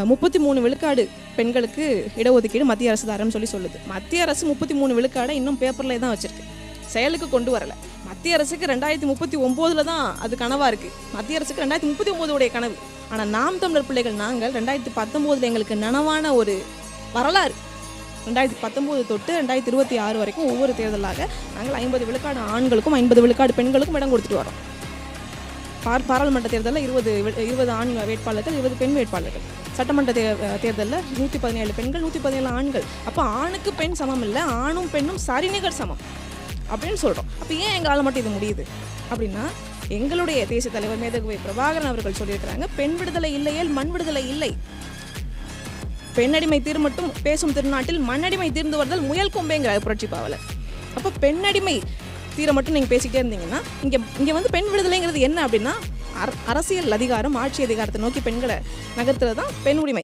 33 விழுக்காடு பெண்களுக்கு இடஒதுக்கீடு மத்திய அரசு தரேன்னு சொல்லுது. மத்திய அரசு 33 விழுக்காடை இன்னும் பேப்பர்ல தான் வச்சிருக்கு, செயலுக்கு கொண்டு வரல. மத்திய அரசுக்கு 2039 தான் அது கனவா இருக்கு. மத்திய அரசுக்கு 2039 உடைய கனவு. ஆனால் நாம் தமிழர் பிள்ளைகள் நாங்கள் 2019 எங்களுக்கு நனவான ஒரு வரலாறு. 2019 தொட்டு 2026 வரைக்கும் ஒவ்வொரு தேர்தலாக நாங்கள் 50 விழுக்காடு ஆண்களுக்கும் 50 விழுக்காடு பெண்களுக்கும் இடம் கொடுத்துட்டு வரோம். பாராளுமன்ற தேர்தலில் 20 ஆண் வேட்பாளர்கள், 20 பெண் வேட்பாளர்கள். சட்டமன்ற தேர்தலில் 117 பெண்கள், 117 ஆண்கள். அப்போ ஆணுக்கு பெண் சமம் இல்லை, ஆணும் பெண்ணும் சரிநிகர் சமம் அப்படின்னு சொல்கிறோம். அப்போ ஏன் எங்களால் மட்டும் இது முடியுது அப்படின்னா, எங்களுடைய தேசிய தலைவர் மேதகு பிரபாகரன் அவர்கள் சொல்லியிருக்கிறாங்க, பெண் விடுதலை இல்லையேல் மண் விடுதலை இல்லை. பெண்ணடிமை தீர் மட்டும் பேசும் திருநாட்டில் மண்ணடிமை தீர்ந்து வருதல் முயல் கொம்பேங்கிற புரட்சி பாவலர். அப்போ பெண்ணடிமை தீர மட்டும் நீங்கள் பேசிக்கிட்டே இருந்தீங்கன்னா, இங்கே வந்து பெண் விடுதலைங்கிறது என்ன அப்படின்னா, அரசியல் அதிகாரம், ஆட்சி அதிகாரத்தை நோக்கி பெண்களை நகர்த்துறது தான் பெண் உரிமை.